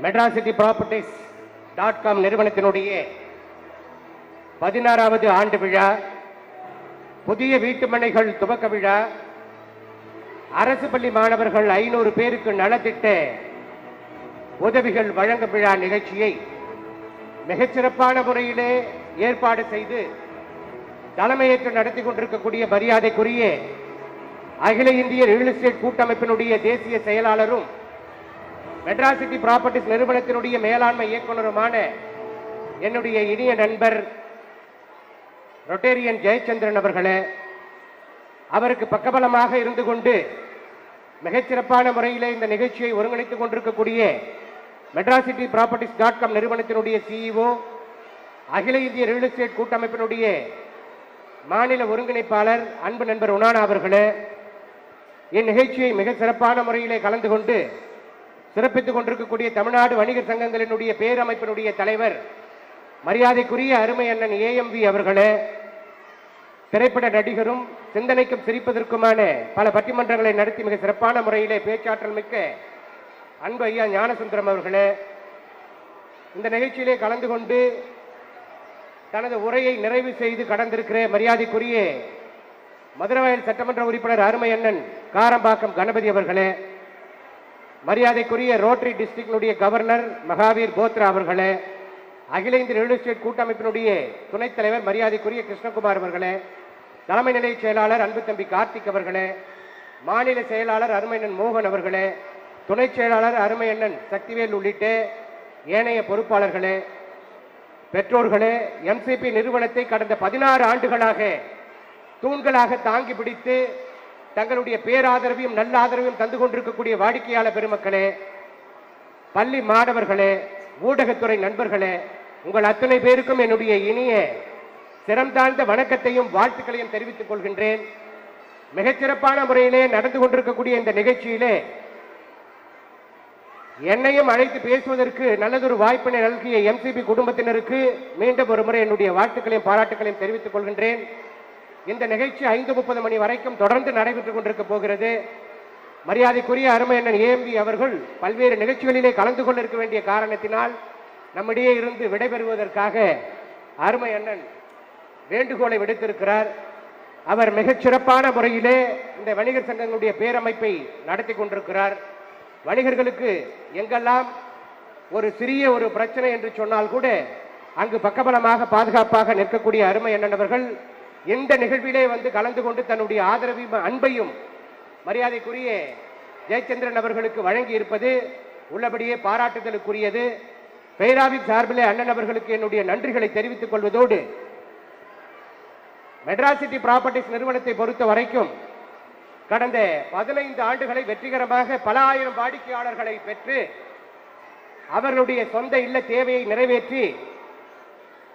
medracityproperties.com நிறுவனத்தினுடைய 16வது ஆண்டு விழா, புதிய வீட்டுமனைகள் துவக்க விழா, அரசு பள்ளி மாணவர்கள் 500 பேருக்கு நலத்திட்ட உதவிகள் வழங்கும் விழா நிகழ்ச்சியை மிகச்சிறப்பான முறையிலே ஏற்பாடு செய்து தலைமையேற்று நடத்தி கொண்டிருக்கக்கூடிய மரியாதைக்குரிய அகில இந்திய ரியல் எஸ்டேட் கூட்டமைப்பினுடைய தேசிய செயலாளரும் மெட்ராசிட்டி ப்ராப்பர்ட்டிஸ் நிறுவனத்தினுடைய மேலாண்மை இயக்குநருமான என்னுடைய இனிய நண்பர் ரொட்டேரியன் ஜெயச்சந்திரன் அவர்களே, அவருக்கு பக்கபலமாக இருந்து கொண்டு மிகச்சிறப்பான முறையிலே இந்த நிகழ்ச்சியை ஒருங்கிணைத்துக் கொண்டிருக்கக்கூடிய மெட்ராசிட்டி ப்ராப்பர்ட்டிஸ்.com நிறுவனத்தினுடைய சிஇஓ, அகில இந்திய ரியல் எஸ்டேட் கூட்டமைப்பினுடைய மாநில ஒருங்கிணைப்பாளர் அன்பு நண்பர் உனானா அவர்களே, இந்நிகழ்ச்சியை மிக சிறப்பான முறையிலே கலந்து கொண்டு சிறப்பித்துக் கொண்டிருக்கக்கூடிய தமிழ்நாடு வணிகர் சங்கங்களினுடைய பேரமைப்பினுடைய தலைவர் மரியாதைக்குரிய அருமை அண்ணன் ஏஎம்வி அவர்களே, திரைப்பட நடிகரும் சிந்தனைக்கும் சிரிப்பதற்குமான பல பட்டிமன்றங்களை நடத்தி மிக சிறப்பான முறையிலே பேச்சாற்றல் மிக்க அன்பு ஐயா ஞானசுந்தரம் அவர்களே, இந்த நிகழ்ச்சியிலே கலந்து கொண்டு தனது உரையை நிறைவு செய்து கடந்திருக்கிற மரியாதைக்குரிய மதுரவாயல் சட்டமன்ற உறுப்பினர் அருமை அண்ணன் காரம்பாக்கம் கணபதி அவர்களே, மரியாதைக்குரிய ரோட்டரி டிஸ்ட்ரிக்டினுடைய கவர்னர் மகாவீர் போத்ரா அவர்களே, அகில இந்திய ரியல் எஸ்டேட் கூட்டமைப்பினுடைய துணைத் தலைவர் மரியாதைக்குரிய கிருஷ்ணகுமார் அவர்களே, தலைமை நிலைய செயலாளர் அன்பு தம்பி கார்த்திக் அவர்களே, மாநில செயலாளர் அருமையண்ணன் மோகன் அவர்களே, துணை செயலாளர் அருமையண்ணன் சக்திவேல் உள்ளிட்ட ஏனைய பொறுப்பாளர்களே, பெற்றோர்களே, எம்சிபி நிறுவனத்தை கடந்த 16 ஆண்டுகளாக தூண்களாக தாங்கி பிடித்து தங்களுடைய பேராதரவையும் நல்ல ஆதரவையும் தந்து கொண்டிருக்கக்கூடிய வாடிக்கையாளர் பெருமக்களே, பள்ளி மாணவர்களே, ஊடகத்துறை நண்பர்களே, உங்கள் அத்தனை பேருக்கும் என்னுடைய இனிய சிரம் தாழ்ந்த வணக்கத்தையும் வாழ்த்துக்களையும் தெரிவித்துக் கொள்கின்றேன். மிகச்சிறப்பான முறையிலே நடந்து கொண்டிருக்கக்கூடிய இந்த நிகழ்ச்சியிலே என்னையும் அழைத்து பேசுவதற்கு நல்லதொரு வாய்ப்பினை நல்கிய எம்சிபி குடும்பத்தினருக்கு மீண்டும் ஒரு முறை என்னுடைய வாழ்த்துக்களையும் பாராட்டுகளையும் தெரிவித்துக் கொள்கின்றேன். இந்த நிகழ்ச்சி 5:30 மணி வரைக்கும் தொடர்ந்து நடைபெற்றுக் கொண்டிருக்க போகிறது. மரியாதைக்குரிய அருமை அண்ணன் ஏஎம்பி அவர்கள் பல்வேறு நிகழ்ச்சிகளிலே கலந்து கொள்ள இருக்க வேண்டிய காரணத்தினால் நம்மிடையே இருந்து விடைபெறுவதற்காக அருமை அண்ணன் வேண்டுகோளை விடுத்திருக்கிறார். அவர் மிகச்சிறப்பான முறையிலே இந்த வணிகர் சங்கங்களுடைய பேரமைப்பை நடத்தி கொண்டிருக்கிறார். வணிகர்களுக்கு எங்கெல்லாம் ஒரு சிறிய ஒரு பிரச்சனை என்று சொன்னால் கூட அங்கு பக்கபலமாக பாதுகாப்பாக நிற்கக்கூடிய அருமை அண்ணன் அவர்கள் இந்த நிகழ்விலே வந்து கலந்து கொண்டு தன்னுடைய ஆதரவையும் அன்பையும் மரியாதைக்குரிய ஜெயச்சந்திரன் அவர்களுக்கு வழங்கி இருப்பது உள்ளபடியே பாராட்டுதலுக்குரியது. பேராவின் சார்பிலே அண்ணன் அவர்களுக்கு என்னுடைய நன்றிகளை தெரிவித்துக் கொள்வதோடு, மெட்ராசிட்டி ப்ராப்பர்ட்டிஸ் நிறுவனத்தை பொறுத்த வரைக்கும் கடந்த 15 ஆண்டுகளை வெற்றிகரமாக பல ஆயிரம் வாடிக்கையாளர்களை பெற்று அவர்களுடைய சொந்த இல்ல தேவையை நிறைவேற்றி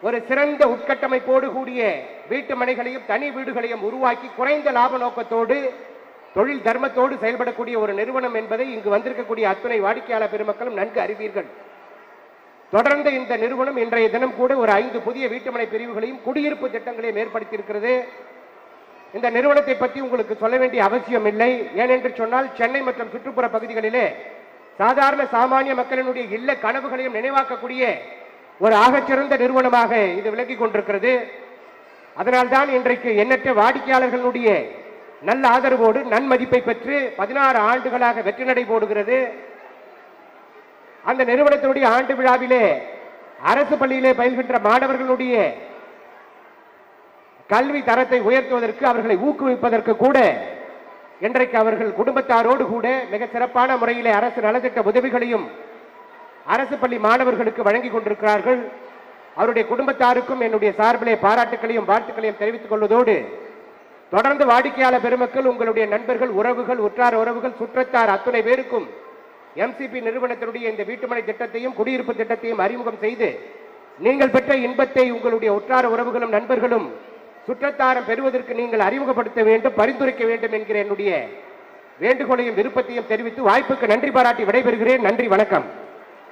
ஒரு சிறந்த உட்கட்டமைப்போடு கூடிய வீட்டு மனைகளையும் தனி வீடுகளையும் உருவாக்கி குறைந்த லாப நோக்கத்தோடு தொழில் தர்மத்தோடு செயல்படக்கூடிய ஒரு நிறுவனம் என்பதை இங்கு வந்திருக்கக்கூடிய அத்துணை வாடிக்கையாளர் பெருமக்களும் நன்கு அறிவீர்கள். தொடர்ந்து இந்த நிறுவனம் இன்றைய தினம் கூட ஒரு 5 புதிய வீட்டுமனை பிரிவுகளையும் குடியிருப்பு திட்டங்களையும் ஏற்படுத்தியிருக்கிறது. இந்த நிறுவனத்தை பற்றி உங்களுக்கு சொல்ல வேண்டிய அவசியம் இல்லை. ஏனென்று சொன்னால் சென்னை மற்றும் சுற்றுப்புற பகுதிகளிலே சாதாரண சாமானிய மக்களினுடைய இல்ல கனவுகளையும் நினைவாக்கக்கூடிய ஒரு ஆகச்சிறந்த நிறுவனமாக இது விளங்கிக் கொண்டிருக்கிறது. அதனால்தான் இன்றைக்கு எண்ணற்ற வாடிக்கையாளர்களுடைய நல்ல ஆதரவோடு நன்மதிப்பை பெற்று 16 ஆண்டுகளாக வெற்றி நடை போடுகிறது. அந்த நிறுவனத்தினுடைய ஆண்டு விழாவிலே அரசு பள்ளியிலே பயில்கின்ற மாணவர்களுடைய கல்வி தரத்தை உயர்த்துவதற்கு, அவர்களை ஊக்குவிப்பதற்கு கூட இன்றைக்கு அவர்கள் குடும்பத்தாரோடு கூட மிக சிறப்பான முறையிலே அரசு நலத்திட்ட உதவிகளையும் அரசு பள்ளி மாணவர்களுக்கு வழங்கி கொண்டிருக்கிறார்கள். அவருடைய குடும்பத்தாருக்கும் என்னுடைய சார்பிலே பாராட்டுகளையும் வாழ்த்துக்களையும் தெரிவித்துக் கொள்வதோடு, தொடர்ந்து வாடிக்கையாளர் பெருமக்கள், உங்களுடைய நண்பர்கள், உறவுகள், உற்றார் உறவுகள், சுற்றத்தார் அத்துணை பேருக்கும் எம்சிபி நிறுவனத்தினுடைய இந்த வீட்டுமனை திட்டத்தையும் குடியிருப்பு திட்டத்தையும் அறிமுகம் செய்து நீங்கள் பெற்ற இன்பத்தை உங்களுடைய உற்றார் உறவுகளும் நண்பர்களும் சுற்றத்தாரம் பெறுவதற்கு நீங்கள் அறிமுகப்படுத்த வேண்டும், பரிந்துரைக்க வேண்டும் என்கிற என்னுடைய வேண்டுகோளையும் விருப்பத்தையும் தெரிவித்து வாய்ப்புக்கு நன்றி பாராட்டி விடைபெறுகிறேன். நன்றி, வணக்கம்.